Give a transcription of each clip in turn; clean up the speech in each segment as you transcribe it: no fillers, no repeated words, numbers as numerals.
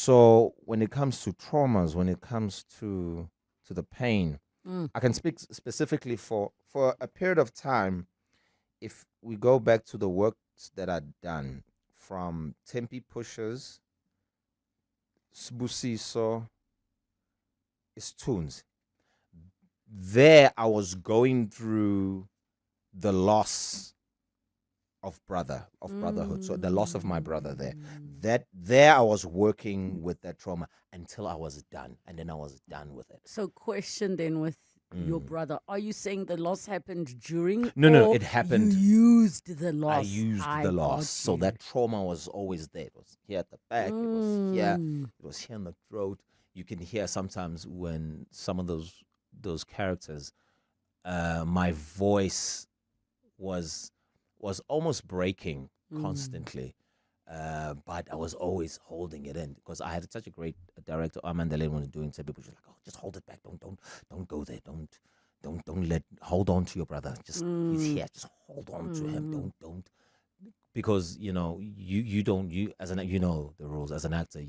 So when it comes to traumas, when it comes to the pain, I can speak specifically for a period of time. If we go back to the works that are done from Tempe Pushers, Sbusiso, Tunes, there I was going through the loss of brotherhood. So the loss of my brother there. That there I was working with that trauma until I was done. And then I was done with it. So question then with your brother. Are you saying the loss happened during? No, or it happened. You used the loss. I used the loss. So that trauma was always there. It was here at the back. It was here. It was here in the throat. You can hear sometimes when some of those characters, my voice was almost breaking constantly. But I was always holding it in because I had such a great director, Amanda Lane, when doing it. People were like, "Oh, just hold it back. Don't go there. Hold on to your brother. Just he's here. Just hold on to him. Don't because you as an the rules as an actor.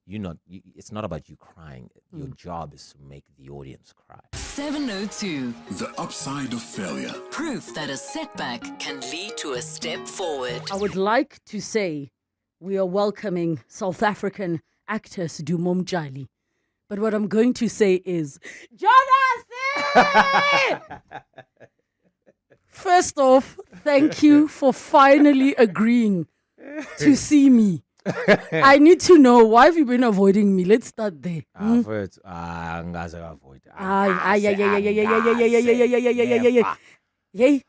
It's not about you crying. Your job is to make the audience cry. 702. The upside of failure. Proof that a setback can lead to a step forward. I would like to say we are welcoming South African actor Sdumo Mtshali. But what I'm going to say is, Jonathan! First off, thank you for finally agreeing to see me. I need to know, why have you been avoiding me? Let's start there. Avoid. Yay.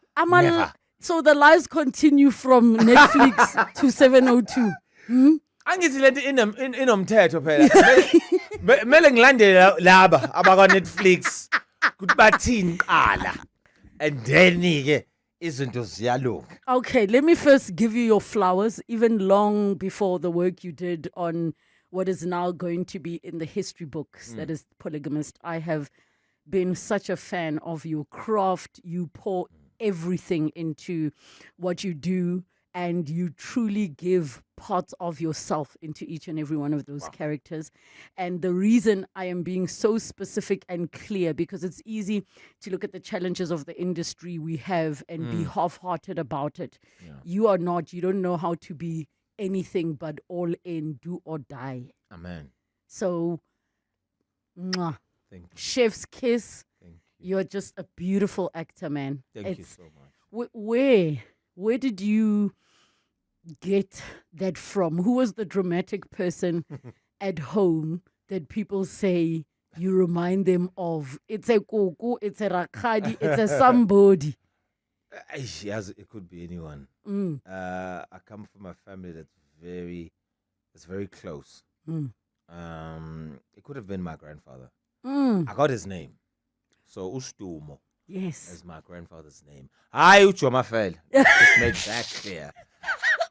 So the lives continue from Netflix to 702. Angithi lento inomthetho phela. Mele ngilandele laba abaka Netflix kuthi bathini qala. And then ke izinto ziyalunga. Okay, let me first give you your flowers, even long before the work you did on what is now going to be in the history books, that is Polygamist. I have been such a fan of your craft. You pour everything into what you do, and you truly give parts of yourself into each and every one of those characters. And the reason I am being so specific and clear, because it's easy to look at the challenges of the industry we have and be half-hearted about it. Yeah. You are not. You don't know how to be anything but all in, do or die. Amen. So, mwah, thank you. Chef's kiss. Thank you. You're just a beautiful actor, man. Thank you so much. Where did you get that from? Who was the dramatic person at home that people say you remind them of? It's a Koko, it's a Rakadi, it's a somebody. Yes, it could be anyone. I come from a family that's very close. It could have been my grandfather. I got his name. So Sdumo. Yes. Is my grandfather's name. Hi, Uchomafel. Just make that clear.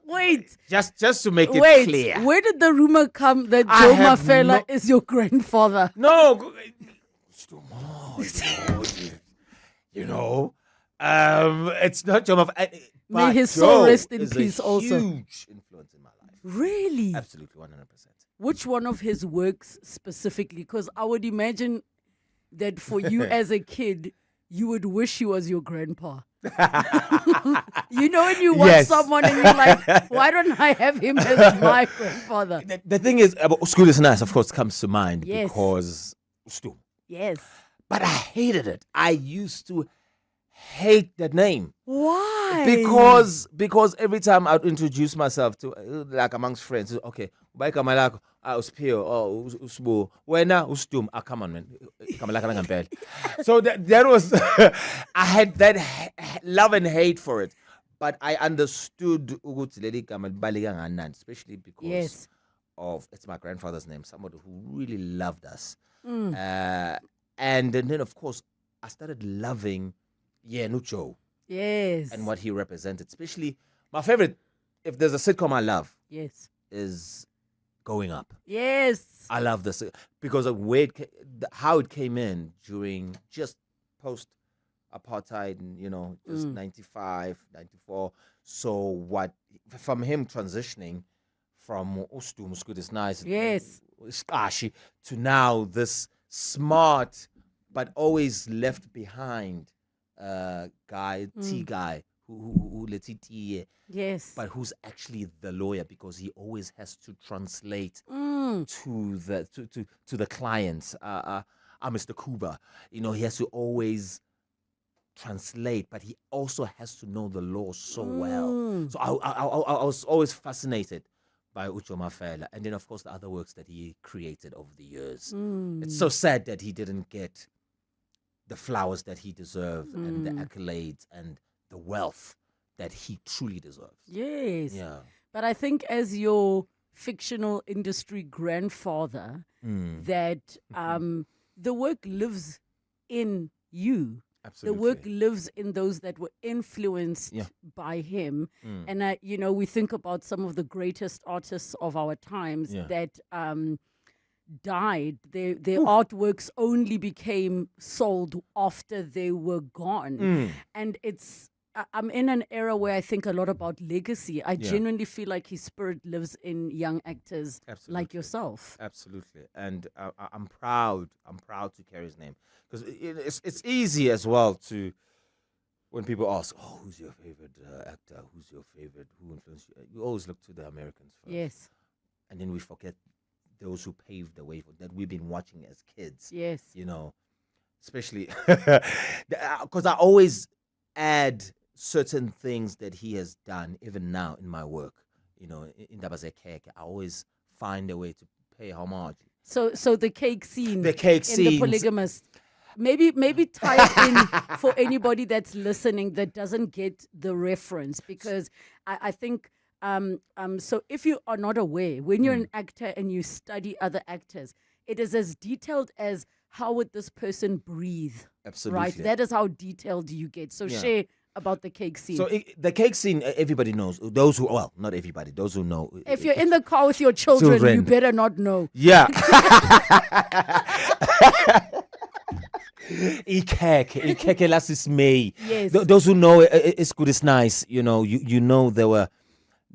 Wait. Just to make it clear. Where did the rumor come that Joe Mafela is your grandfather? No. It's not Joe Mafela. May his soul rest in peace also. Huge influence in my life. Really? Absolutely, 100%. Which one of his works specifically? Because I would imagine that for you as a kid, you would wish he was your grandpa. You know, when you watch someone and you're like, why don't I have him as my grandfather? The thing is, School is Nice, of course, comes to mind because Sdumo. Yes. But I hated it. I used to hate that name. Why? Because every time I'd introduce myself to, like, amongst friends, okay, Uspio, Usbu, Wena, Ustum, come on, man. So that was, I had that love and hate for it. But I understood especially because of, it's my grandfather's name, somebody who really loved us. And then, of course, I started loving Nucho. Yes. And what he represented. Especially, my favorite, if there's a sitcom I love, is Going Up. Yes. I love this because of how it came in during just post-apartheid and, just 95, 94. So from him transitioning from Sdumo, School is Nice. Yes. Skashi, to now this smart but always left behind guy, T guy, who let's see, Yes. but who's actually the lawyer because he always has to translate Mm. to the clients. Mr. Kuba, he has to always translate, but he also has to know the law so well. So I was always fascinated by Ucho Mafela, and then of course the other works that he created over the years. It's so sad that he didn't get the flowers that he deserved and the accolades and the wealth that he truly deserves. Yes. Yeah. But I think as your fictional industry grandfather, that the work lives in you. Absolutely. The work lives in those that were influenced by him. And, we think about some of the greatest artists of our times that died. Their artworks only became sold after they were gone. And I'm in an era where I think a lot about legacy. I genuinely feel like his spirit lives in young actors like yourself. Absolutely. And I'm proud. I'm proud to carry his name. Because it's easy as well to, when people ask, oh, who's your favorite actor? Who's your favorite? Who influenced you? You always look to the Americans first. Yes. And then we forget those who paved the way for that we've been watching as kids. Yes. Especially because I always add certain things that he has done, even now in my work. In Dabazekeke, I always find a way to pay homage. So the cake scene. The cake in scenes. The Polygamist. Maybe tie it in for anybody that's listening that doesn't get the reference, because I think so if you are not aware, when you're an actor and you study other actors, it is as detailed as how would this person breathe. Absolutely. Right? That is how detailed you get. So share about the cake scene. So the cake scene, everybody knows. Those who, well, not everybody, those who know. If you're in the car with your children, you better not know. Yeah. Ikeke last is May. Yes. Those who know it's good, it's nice. You know there were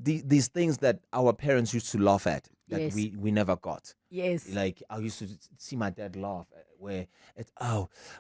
these things that our parents used to laugh at that we never got. Yes. Like I used to see my dad laugh where it's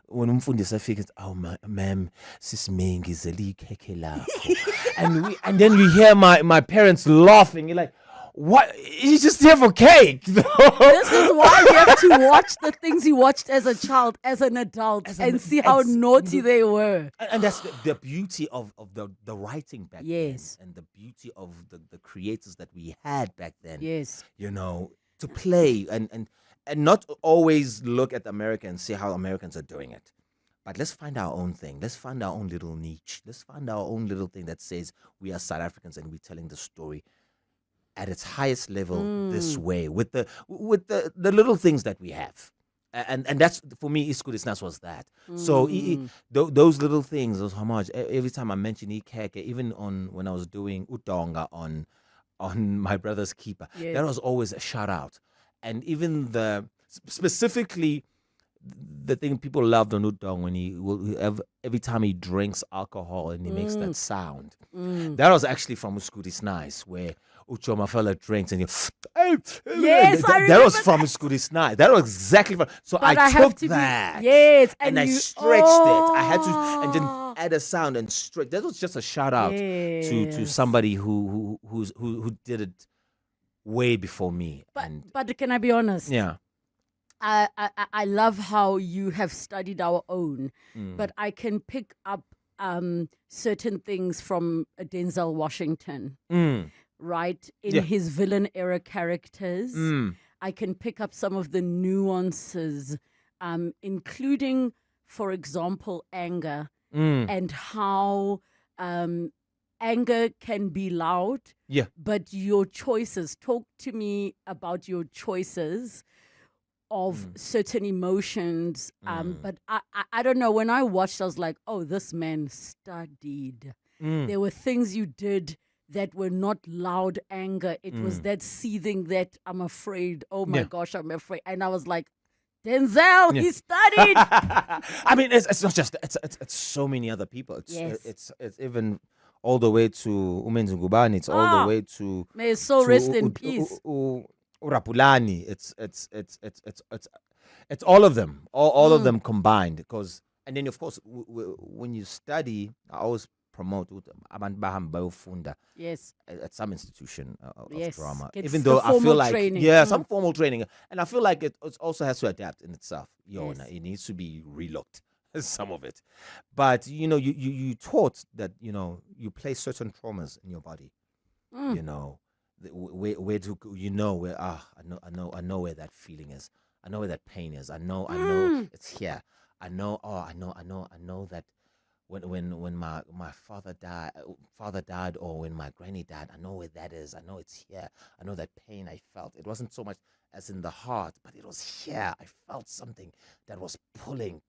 when umfundisi afika ma'am sisime ngizele ikhekhe lakho and then you hear my parents laughing. You're like, what? He's just here for cake. This is why you have to watch the things you watched as a child, as an adult, and see how naughty they were. And that's the beauty of the writing back then, and the beauty of the creators that we had back then. Yes. To play and not always look at America and see how Americans are doing it. But let's find our own thing. Let's find our own little niche. Let's find our own little thing that says we are South Africans and we're telling the story at its highest level this way with the little things that we have. And that's, for me, Iskudisnas was that. So those little things, those homage, every time I mention Ikeke, even when I was doing Utonga on My Brother's Keeper, that was always a shout out. And even specifically the thing people loved on Udong when every time he drinks alcohol and he makes that sound. That was actually from Uskudis Nice, where Ucho Mafela drinks and yes, that was from Uskudis Nice. That was exactly from. So but I took that. And I stretched it. I had to and then add a sound and stretch. That was just a shout out to somebody who did it way before me. But can I be honest? Yeah. I love how you have studied our own, but I can pick up certain things from Denzel Washington, right? In his villain era characters. I can pick up some of the nuances, including, for example, anger and how anger can be loud, but your choices. Talk to me about your choices of certain emotions. But I don't know. When I watched, I was like, oh, this man studied. There were things you did that were not loud anger. It was that seething that I'm afraid. Oh my gosh, I'm afraid. And I was like, Denzel, he studied. I mean, it's not just, it's so many other people. It's even all the way to Umenzi Ngubane. It's all the way to... May his soul rest in peace. Urapulani. It's all of them, all of them combined. Because and then of course when you study, I always promote abantu bahamba bayofunda Yes. at some institution of Yes. drama. Get Even the though I feel formal like training. some formal training, and I feel like it also has to adapt in itself. Yes. It needs to be relooked. Some of it, but you taught that you place certain traumas in your body. You know, where to go, where I know where that feeling is. I know where that pain is. I know it's here. I know that when my father died, or when my granny died, I know where that is. I know it's here. I know that pain I felt. It wasn't so much as in the heart, but it was here. I felt something that was pulling.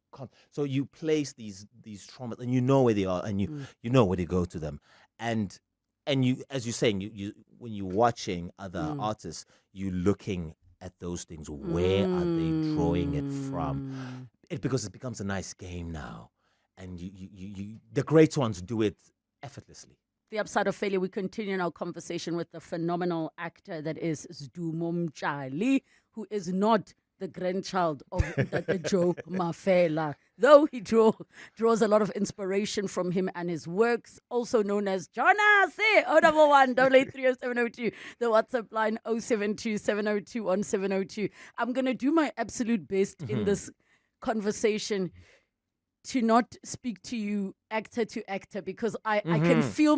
So you place these traumas, and you know where they are, and you know where to go to them, and you, as you're saying, you when you're watching other artists, you looking at those things. Where are they drawing it from? Because it becomes a nice game now, and you the great ones do it effortlessly. The upside of failure. We continue our conversation with the phenomenal actor that is Sdumo Mtshali, who is not the grandchild of Ntate Joe Mafela, though he draws a lot of inspiration from him and his works, also known as Jonas, 011 702, the WhatsApp line 072 702 1702. I'm going to do my absolute best in this conversation to not speak to you actor to actor, because I can feel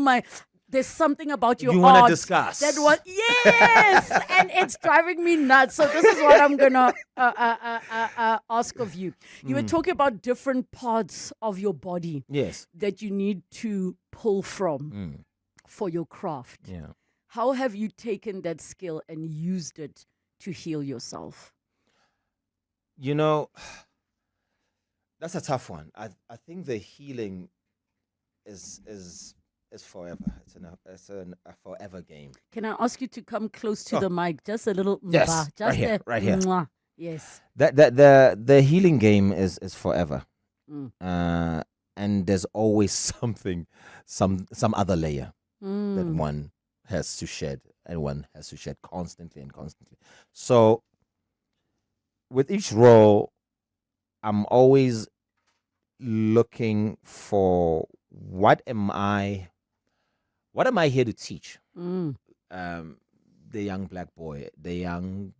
there's something about your you art want to discuss that was yes, and it's driving me nuts. So this is what I'm gonna ask of you. You were talking about different parts of your body, yes, that you need to pull from for your craft. yeah. How have you taken that skill and used it to heal yourself? That's a tough one. I think the healing is forever. It's a forever game. Can I ask you to come close to the mic? Just a little. Yes, just right here, right here. Mwah. Yes. That the healing game is forever, and there's always something, some other layer that one has to shed, and one has to shed constantly and constantly. So with each role, I'm always looking for what am I here to teach? The young black boy, the young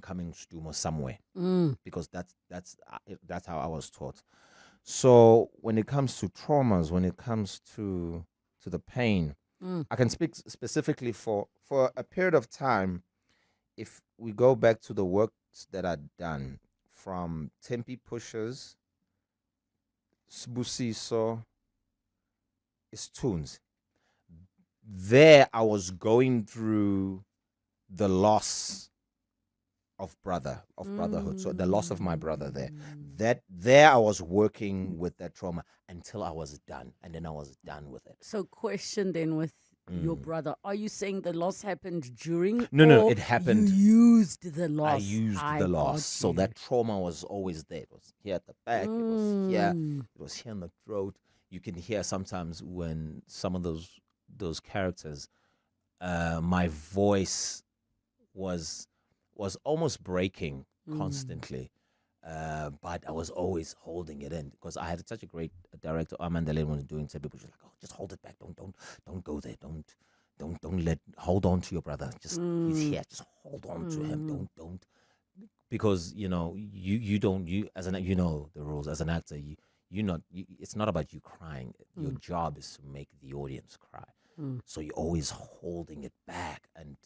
coming Sdumo somewhere, because that's how I was taught. So when it comes to traumas, when it comes to the pain, I can speak specifically for a period of time. If we go back to the works that are done, from Tempe Pushers, Sbusiso, Tunes. There I was going through the loss of brotherhood. So the loss of my brother there I was working with that trauma until I was done, and then I was done with it. So question then with your brother, are you saying the loss happened during? No, or it happened. You used the loss. I used the loss. So that trauma was always there. It was here at the back. It was here. It was here in the throat. You can hear sometimes when some of those characters, my voice was almost breaking constantly. But I was always holding it in, because I had such a great director, Amanda Lane, was doing it. People were like, "Oh, just hold it back. Don't go there. Hold on to your brother. Just he's here. Just hold on to him. Don't, because you as an the rules as an actor. It's not about you crying. Your job is to make the audience cry. So you're always holding it back. And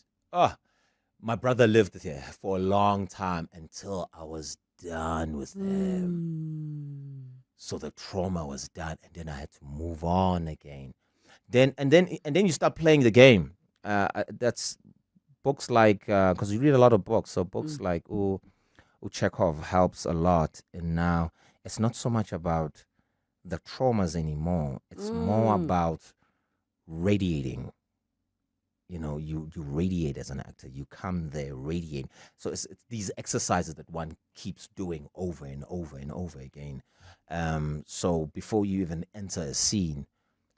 my brother lived here for a long time until I was done with him. So the trauma was done, and then I had to move on again. Then you start playing the game. That's books like, because you read a lot of books, so books like Chekhov helps a lot. And now it's not so much about the traumas anymore. It's more about radiating. You radiate as an actor. You come there radiating. So it's these exercises that one keeps doing over and over and over again. So before you even enter a scene,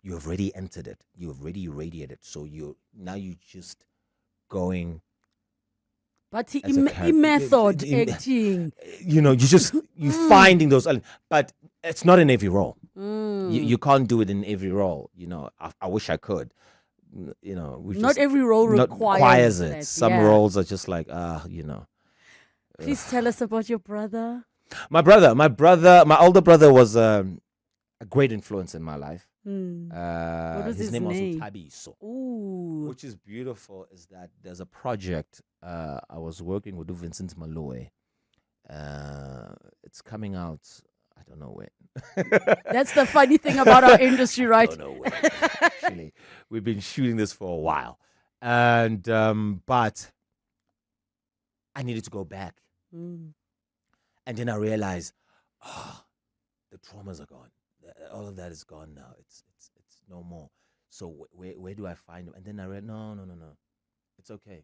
you have already entered it. You have already radiated. So you just going But he, as a character. method acting. You know, you finding those, but it's not in every role. You can't do it in every role. You know, I wish I could. You know, Not every role requires it. that, Some yeah. roles are just like, you know. Please tell us about your brother. My older brother was a great influence in my life. What was his name was name? Utabiso. Ooh. Which is beautiful is that there's a project I was working with Vincent Maloe. It's coming out, I don't know when. That's the funny thing about our industry, right? I don't know when. Actually, we've been shooting this for a while. And but I needed to go back. And then I realized, the traumas are gone. All of that is gone now. It's no more. So where do I find them? And then I read, no. It's okay.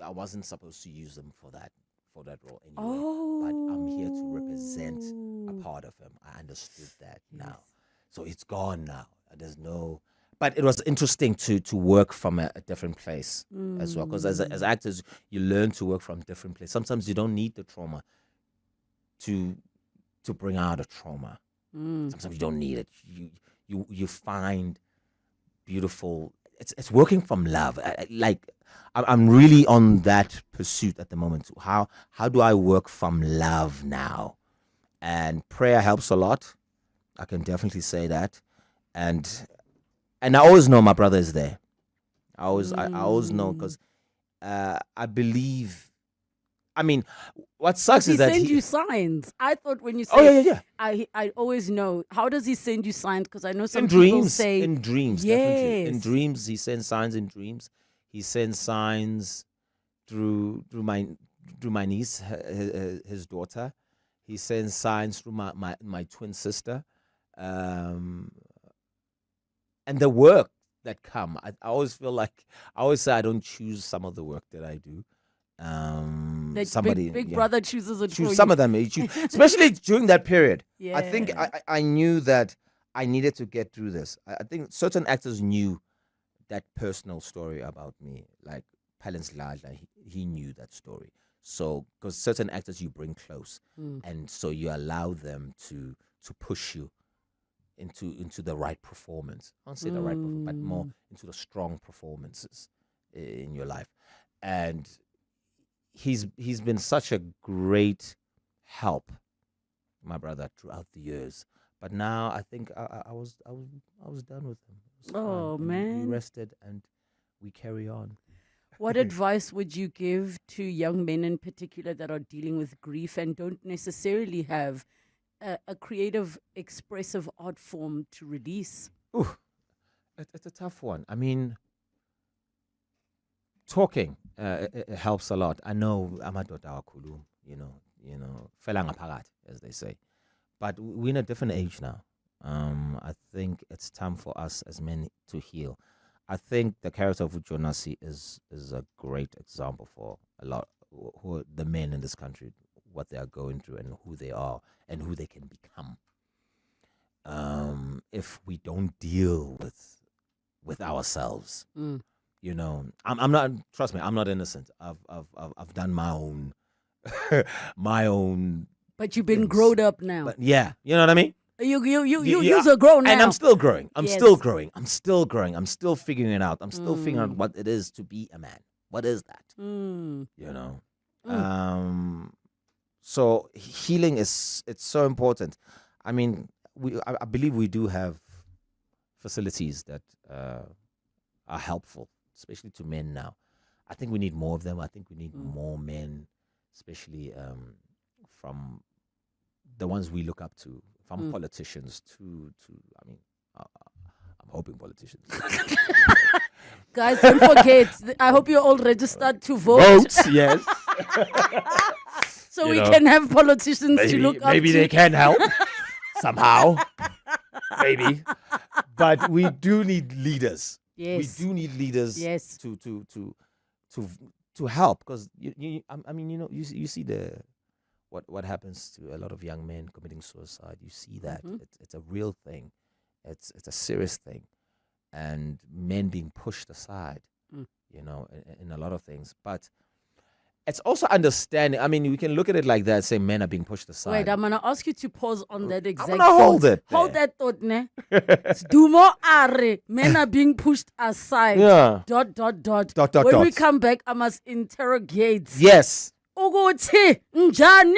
I wasn't supposed to use them for that role anyway. But I'm here to represent a part of him. I understood that now. So it's gone now. There's no. But it was interesting to work from a different place as well. Because as actors, you learn to work from different places. Sometimes you don't need the trauma to bring out a trauma. Sometimes you don't need it. You find beautiful. It's working from love. I'm really on that pursuit at the moment. How do I work from love now? And prayer helps a lot. I can definitely say that. And I always know my brother is there. I always know because I believe. I mean, what sucks is that he sends you signs. I thought when you say, oh yeah. I always know. How does he send you signs? Because I know some in people dreams, say in dreams, yes. definitely. In dreams, he sends signs in dreams. He sends signs through my niece, his daughter. He sends signs through my twin sister, and the work that come. I always feel like I always say I don't choose some of the work that I do. Somebody big brother chooses it choose for some you. of them, especially during that period. Yeah. I think I knew that I needed to get through this. I think certain actors knew that personal story about me, like Palance Ladla, he knew that story. So because certain actors you bring close, and so you allow them to push you into the right performance. I won't say the right performance, but more into the strong performances in your life. And he's been such a great help, my brother, throughout the years. But now I think I was done with him. Oh, man. We rested and we carry on. What advice would you give to young men in particular that are dealing with grief and don't necessarily have a creative, expressive art form to release? Ooh, it's a tough one. I mean, talking it helps a lot. I know amadoda kakhulu, you know, fela ngaphakathi, as they say. But we're in a different age now. I think it's time for us as men to heal. I think the character of Ujonasi is a great example for a lot who the men in this country, what they are going through and who they are and who they can become. If we don't deal with ourselves, you know, I'm not. Trust me, I'm not innocent. I've done my own, my own. But you've been grown up now. But yeah, you know what I mean. You're grown now, and I'm still growing. I'm Yes. still growing. I'm still growing. I'm still figuring it out. I'm still figuring out what it is to be a man. What is that? You know. So healing it's so important. I mean, I believe we do have facilities that are helpful, especially to men now. I think we need more of them. I think we need more men, especially from the ones we look up to, from politicians to. I mean, I'm hoping politicians. Guys, don't forget. I hope you're all registered to vote. Votes, yes. So You we know, can have politicians to look up to. Maybe they can help somehow. Maybe, but we do need leaders. Yes. We do need leaders. Yes. To help, because I mean, you know, you see what happens to a lot of young men committing suicide. You see that it's a real thing. It's a serious thing, and men being pushed aside. You know, in a lot of things. But it's also understanding. I mean, we can look at it like that, say men are being pushed aside. Wait, I'm gonna ask you to pause on that exact gonna hold thought. it Hold there. that thought, ne? Sdumo are men are being pushed aside. Yeah. Dot. When we come back, I must interrogate. Yes. Ukuthi njani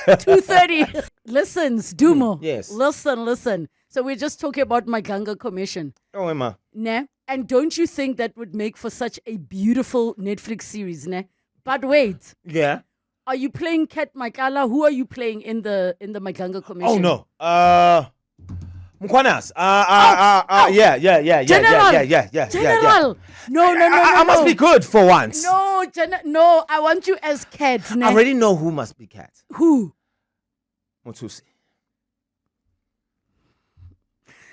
2:30. Listen, Sdumo. Yes. Listen. So we're just talking about my Ganga Commission. Oh, Emma. Ne? And don't you think that would make for such a beautiful Netflix series, ne? But wait, Yeah. are you playing Kat Maikala? Who are you playing in the Maganga Commission? Oh no. Mkwanas. Yeah. General. General. No. I must be good for once. No, I want you as Kat. Ne? I already know who must be cat. Who? Mutsusi.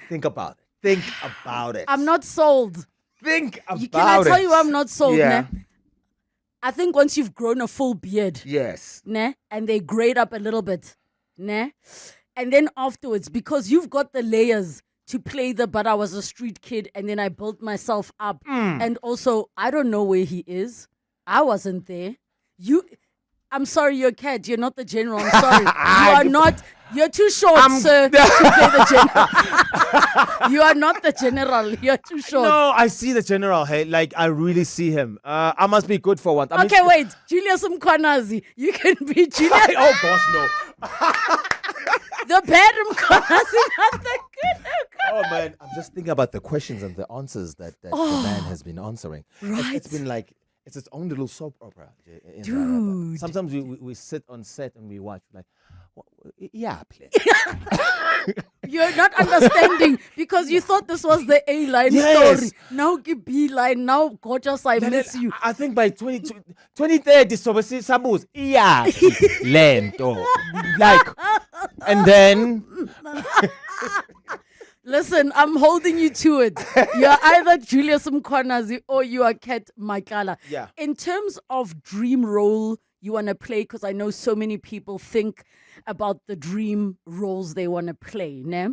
Think about it. I'm not sold. Think about it. Can I tell you I'm not sold, Yeah. ne? I think once you've grown a full beard, Yes. ne, and they grade up a little bit, ne, and then afterwards, because you've got the layers to play but I was a street kid and then I built myself up, and also I don't know where he is. I wasn't there. I'm sorry, you're a cat. You're not the general. I'm sorry. You are not. You're too short, sir, to play the general. You are not the general. You're too short. No, I see the general. Hey, like I really see him. I must be good for once. I mean, Okay, wait. Julius Mkhwanazi. You can be Julius. Oh gosh, no. The bad Mkhwanazi, not the good. Oh man, I'm just thinking about the questions and the answers that the man has been answering. Right. It's been like it's its own little soap opera. Dude. Sometimes we sit on set and we watch like, yeah, play. You're not understanding because you thought this was the A-line Yes. story. Now give B-line. Now gorgeous, I miss you. I think by 2030, so we see Sabus. Yeah, lento. Like, and then Listen, I'm holding you to it. You're either Julius Mkhwanazi or you are Kat Maikala. Yeah. In terms of dream role you want to play, because I know so many people think about the dream roles they want to play, ne?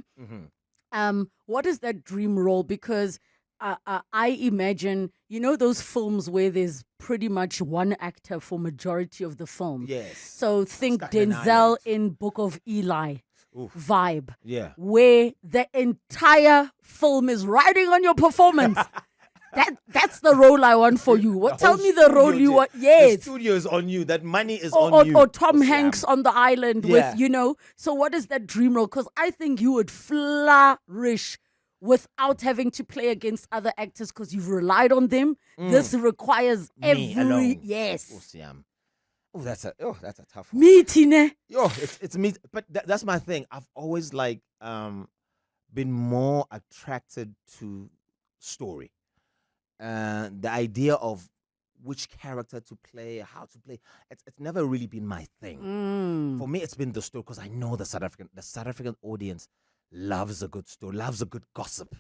What is that dream role? Because I imagine, you know, those films where there's pretty much one actor for majority of the film. Yes. So think Staten Denzel Island. in Book of Eli. Oof. Vibe. Yeah. Where the entire film is riding on your performance. That's the role I want for you. Tell me the role you want. The Yes. studio is on you. That money is Or on you. or Tom Hanks on the island Yeah. with, you know. So what is that dream role? Because I think you would flourish without having to play against other actors because you've relied on them. This requires Me every alone. yes. Siam. Oh, that's a tough one. Me, Tine. Yo, it's me. But that's my thing. I've always like been more attracted to story. The idea of which character to play, how to play. It's never really been my thing. For me, it's been the story because I know the South African audience loves a good story, loves a good gossip.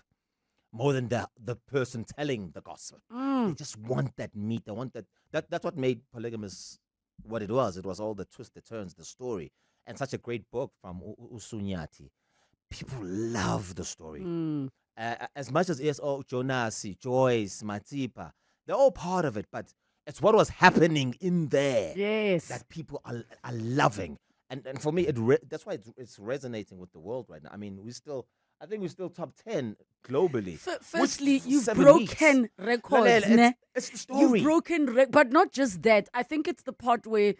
More than the person telling the gossip. They just want that meat. They want that's what made Polygamous what it was. It was all the twists, the turns, the story. And such a great book from Usunyati. People love the story. As much as Jonasi, Joyce, Matipa, they're all part of it, but it's what was happening in there Yes. that people are loving. And for me, that's why it's resonating with the world right now. I mean, I think we're still top 10 globally. Firstly, With you've 7 broken weeks. records. No, ne? it's the story. You've broken, but not just that. I think it's the part where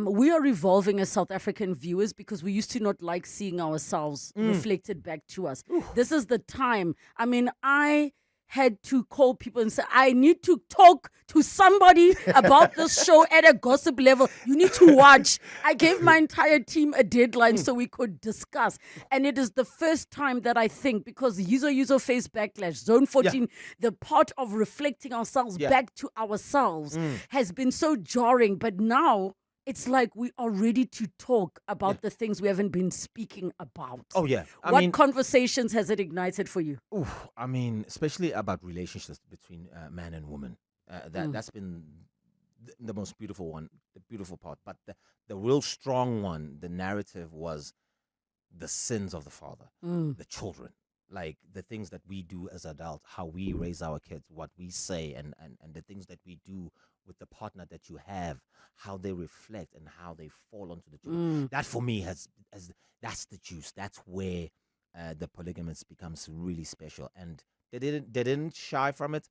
we are evolving as South African viewers because we used to not like seeing ourselves reflected back to us. This is the time. I mean, I had to call people and say, I need to talk to somebody about this show at a gossip level. You need to watch. I gave my entire team a deadline so we could discuss. And it is the first time that I think, because user face backlash, Zone 14, the part of reflecting ourselves back to ourselves has been so jarring. But now it's like we are ready to talk about the things we haven't been speaking about. Oh, yeah. What conversations has it ignited for you? I mean, especially about relationships between man and woman. That's been the most beautiful one, the beautiful part. But the real strong one, the narrative was the sins of the father, the children. Like the things that we do as adults, how we raise our kids, what we say, and the things that we do with the partner that you have, how they reflect and how they fall onto the juice. That for me has that's the juice. That's where the polygamist becomes really special, and they didn't shy from it,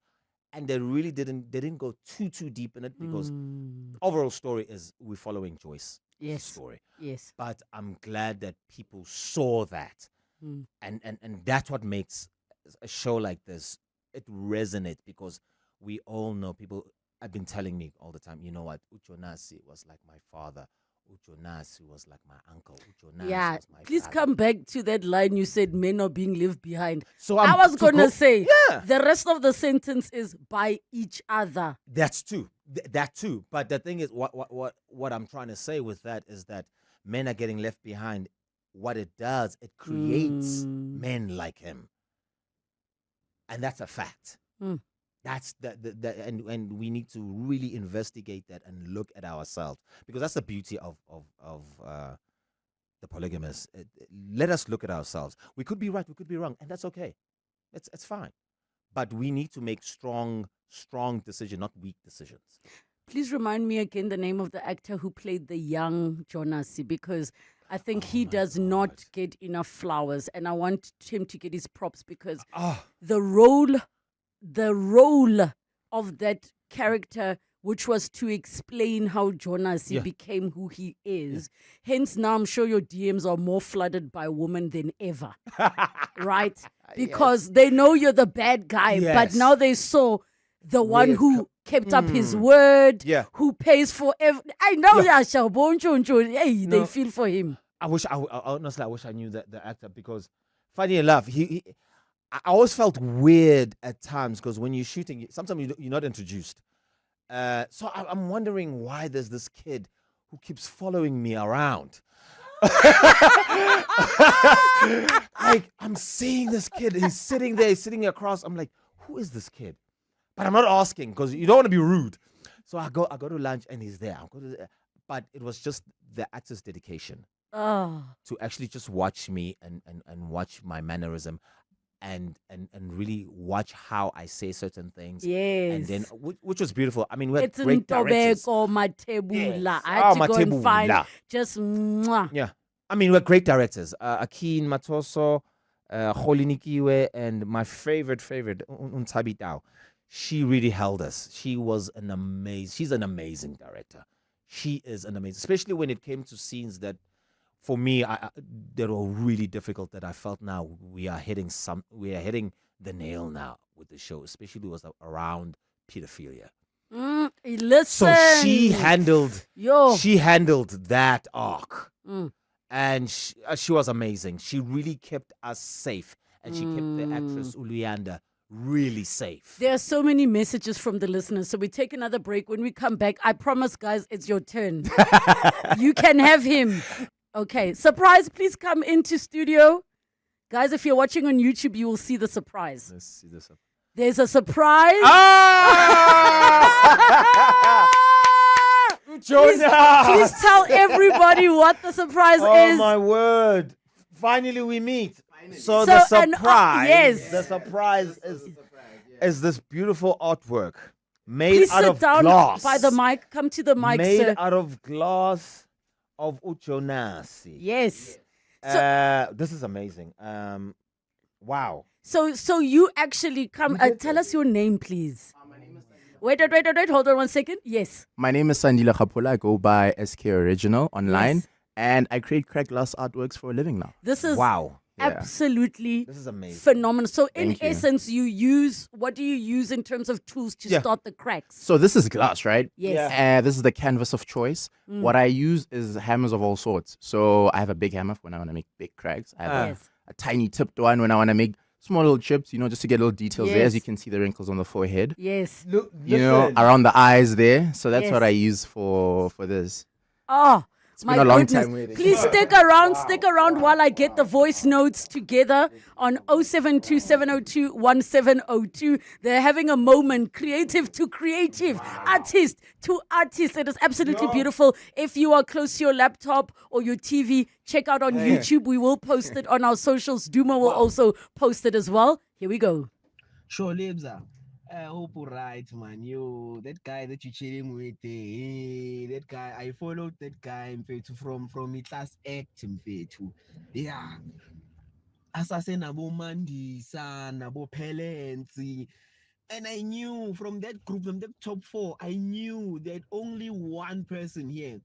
and they didn't go too deep in it because the overall story is we're following Joyce's Yes. story. Yes. But I'm glad that people saw that, and that's what makes a show like this it resonate, because we all know people have been telling me all the time. You know what, Ucho Nasi was like my father. Ucho Nasi was like my uncle. Ucho Nasi Yeah, was my please father. come back to that line you said, men are being left behind. So I was going to say, yeah, the rest of the sentence is by each other. that's too. That too. But the thing is, what I'm trying to say with that is that men are getting left behind. What it does, it creates men like him, and that's a fact. That's and we need to really investigate that and look at ourselves, because that's the beauty of the polygamous. Let us look at ourselves. We could be right, we could be wrong, and that's okay. It's fine. But we need to make strong decisions, not weak decisions. Please remind me again the name of the actor who played the young Jonasi, because I think he does not get enough flowers, and I want him to get his props, because the role of that character, which was to explain how Jonasi became who he is. Hence, now I'm sure your DMs are more flooded by women than ever, right? Because they know you're the bad guy, but now they saw the one who kept up his word, who pays for I know, hey, they feel for him. Honestly, I wish I knew the actor, because funny enough, I always felt weird at times, because when you're shooting, sometimes you're not introduced. So I'm wondering why there's this kid who keeps following me around. Like, I'm seeing this kid, he's sitting there, he's sitting across. I'm like, who is this kid? But I'm not asking, because you don't want to be rude. So I go to lunch and he's there. But it was just the actor's dedication to actually just watch me and watch my mannerism. And really watch how I say certain things. Yes. And then, which was beautiful. I mean, we had It's great directors. Matebula. Yes. I had to go and Matebula. find just mwah. Yeah. I mean, we're great directors. Akin Matoso, Holinikiwe, and my favorite, Untabi Tao. She really held us. She's an amazing director. She is an amazing, especially when it came to scenes that, for me, they were really difficult, that I felt now we are hitting the nail now with the show, especially was around pedophilia. Listen. So she handled that arc, and she was amazing. She really kept us safe, and she kept the actress Uluyanda really safe. There are so many messages from the listeners, so we take another break. When we come back, I promise, guys, it's your turn. You can have him. Okay, surprise, please come into studio. Guys, if you're watching on YouTube, you will see the surprise. Let's see this. There's a surprise. Please tell everybody what the surprise is. Oh my word. Finally we meet. So the surprise, yes. The surprise is this beautiful artwork made Please out sit of down glass. by the mic. Come to the mic, made sir. out of glass of Ucho Nasi. Yes. This is amazing. Wow. So you actually come. Tell us your name, please. My name is Wait. Hold on 1 second. Yes. My name is Sandila Kapula. I go by SK Original online, and I create cracked glass artworks for a living now. This is Wow. absolutely This is amazing. phenomenal. So in Thank you. essence, what do you use in terms of tools to start the cracks? So this is glass, right? Yes. This is the canvas of choice. What I use is hammers of all sorts. So I have a big hammer for when I want to make big cracks. I have a tiny tipped one when I want to make small little chips, just to get little details there. As you can see the wrinkles on the forehead. Yes. Around the eyes there. So that's Yes. what I use for this. Oh, It's been a long time waiting. Please stick around while I get the voice notes together on 0727021702. They're having a moment, creative to creative, artist to artist. It is absolutely beautiful. If you are close to your laptop or your TV, check out on YouTube. We will post it on our socials. Sdumo will also post it as well. Here we go. Sure, Lebza. I hope you're right, man. Yo, that guy that you're chilling with, that guy, I followed that guy mfethu, from his last act mfethu. Yeah. Asase nabo Mandisa, nabo Pelenzi. And I knew from that group, from the top four, I knew that only one person here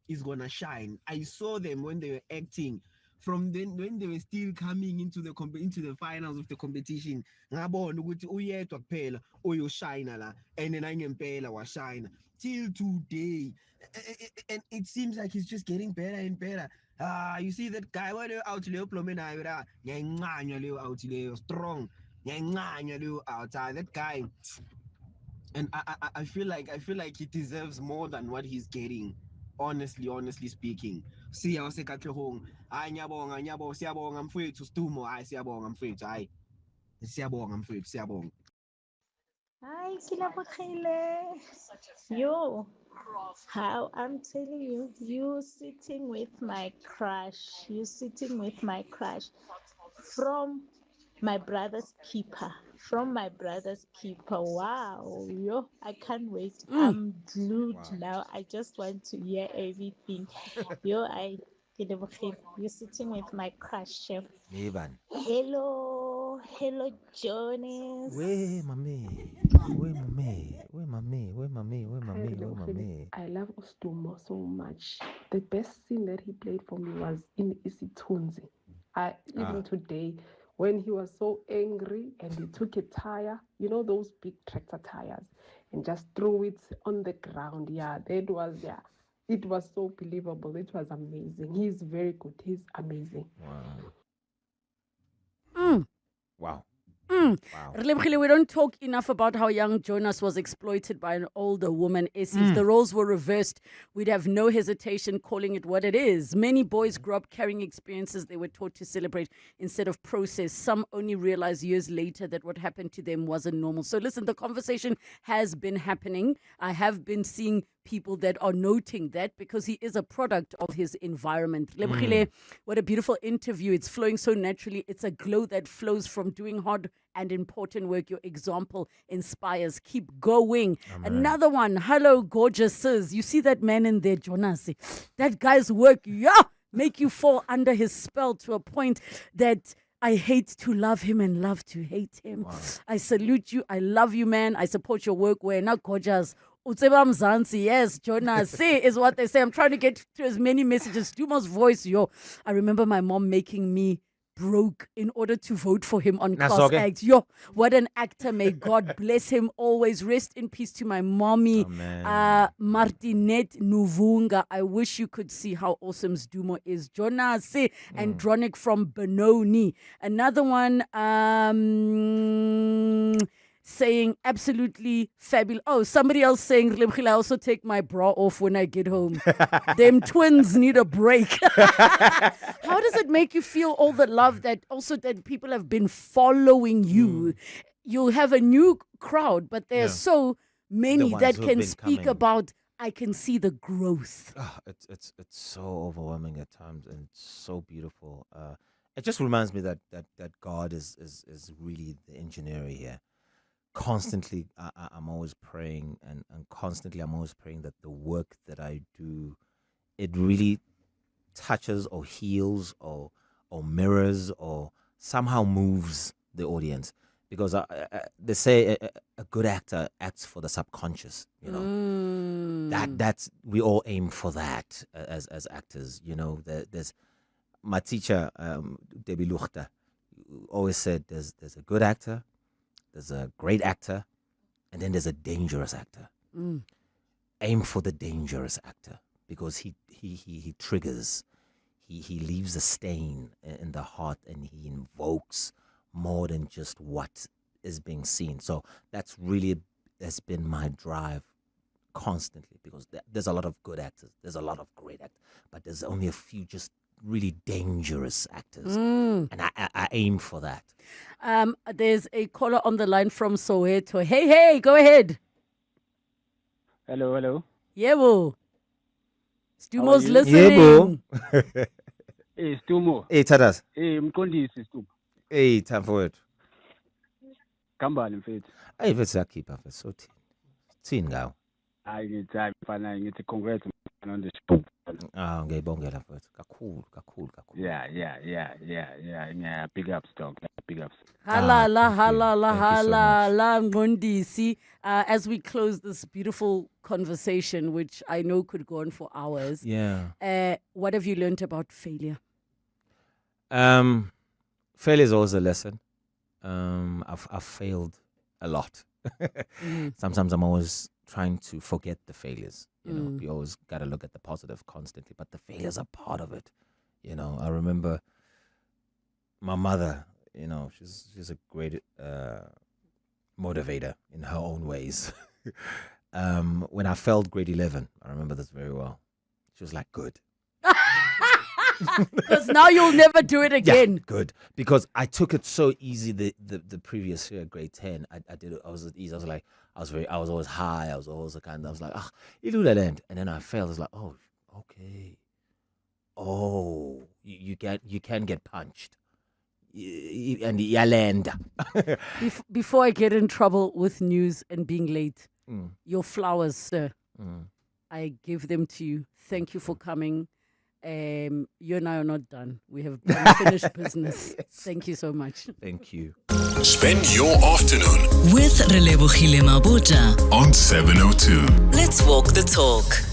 is gonna shine. I saw them when they were acting. From then, when they were still coming into the finals of the competition, ngabona ukuthi uyedwa kuphela oyoshine la, and then angempela washine till today. And it seems like he's just getting better and better. You see that guy, what out leo plomena ira, nyancanya leo out leo strong, nyancanya leo out. That guy, and I feel like he deserves more than what he's getting. Honestly speaking. Siya wasekatlehong. Hayi nyabonga siyabonga mfowethu Sdumo. Hayi siyabonga mfowethu. Hayi siyabonga mfowethu siyabonga. Hi, Relebogile. Yo, how I'm telling you, you sitting with my crush. You sitting with my crush from my brother's keeper. From my brother's keeper. Wow, yo, I can't wait. I'm glued now. I just want to hear everything. Yo, Relebogile, you're sitting with my crush, chef. Meban. Hello, Jonas. Where mame? Where mame? Where mame? Where mame? Where mame? Where mame? I love Sdumo so much. The best scene that he played for me was in Isitunzi. Even today, when he was so angry and he took a tire, you know those big tractor tires, and just threw it on the ground. It was so believable. It was amazing. He's very good. He's amazing. Wow. Relebogile, we don't talk enough about how young Jonas was exploited by an older woman. If the roles were reversed, we'd have no hesitation calling it what it is. Many boys grew up carrying experiences they were taught to celebrate instead of process. Some only realize years later that what happened to them wasn't normal. So listen, the conversation has been happening. I have been seeing people that are noting that because he is a product of his environment. Relebogile, what a beautiful interview. It's flowing so naturally. It's a glow that flows from doing hard and important work. Your example inspires. Keep going. Amen. Another one. Hello, gorgeouses. You see that man in there, Jonas? That guy's work, make you fall under his spell to a point that I hate to love him and love to hate him. Wow. I salute you. I love you, man. I support your work. We're not gorgeous. Utseba Mzansi, yes, Jonas. See, is what they say. I'm trying to get to as many messages. Dumo's voice, I remember my mom making me broke in order to vote for him on Class Act. What an actor. May God bless him always. Rest in peace to my mommy, Martinette Nuvunga. I wish you could see how awesome Sdumo is. Jonas Andronic from Benoni. Another one, saying absolutely fabulous. Oh, somebody else saying, I also take my bra off when I get home. Them twins need a break. How does it make you feel, all the love that people have been following you? You have a new crowd, but there's so many that can speak about, I can see the growth. It's so overwhelming at times and so beautiful. It just reminds me that God is really the engineer here. Constantly, I'm always praying, and constantly I'm always praying that the work that I do, it really touches or heals or mirrors or somehow moves the audience. Because they say a good actor acts for the subconscious, That's we all aim for that as actors, There's my teacher, Debbie Luchta, always said there's a good actor, there's a great actor, and then there's a dangerous actor. Aim for the dangerous actor because he triggers, he leaves a stain in the heart, and he invokes more than just what is being seen. So that's been my drive constantly, because there's a lot of good actors, there's a lot of great actors, but there's only a few just really dangerous actors, and I aim for that. There's a caller on the line from Soweto. Hey, go ahead. Hello. Yebo. Sdumo's listening. Yebo. Hey, Sdumo. Hey, Tadas. Hey, Mkondisi, Sdumo. Hey, time for it. Kambani mfethu. Hey, bese yakhipha mfethu sothi. Thini ngawo? Hayi ngithi hayi mfana ngithi congrats on the show. Ngiyayibongela mfethu. Kakhulu. Yeah. Yeah, big ups dog. Big ups. Halala, Thank you. halala, Thank you so much. halala, Ngondisi. As we close this beautiful conversation, which I know could go on for hours, what have you learned about failure? Failure is always a lesson. I've failed a lot. Sometimes I'm always trying to forget the failures. You know, you always got to look at the positive constantly, but the failures are part of it. You know, I remember my mother. You know, she's a great motivator in her own ways. When I failed grade 11, I remember this very well. She was like, "Good." Because now you'll never do it again. Yeah, good. Because I took it so easy the previous year, grade 10. I did it. I was easy. I was always high. I was always I was like, you do that end. And then I failed. I was like, oh, okay. Oh, you can get punched. And land. Before I get in trouble with news and being late, your flowers, sir. I give them to you. Thank you for coming. You and I are not done. We have unfinished business. Yes. Thank you so much. Thank you. Spend your afternoon with Relebogile Mabotja on 702. Let's walk the talk.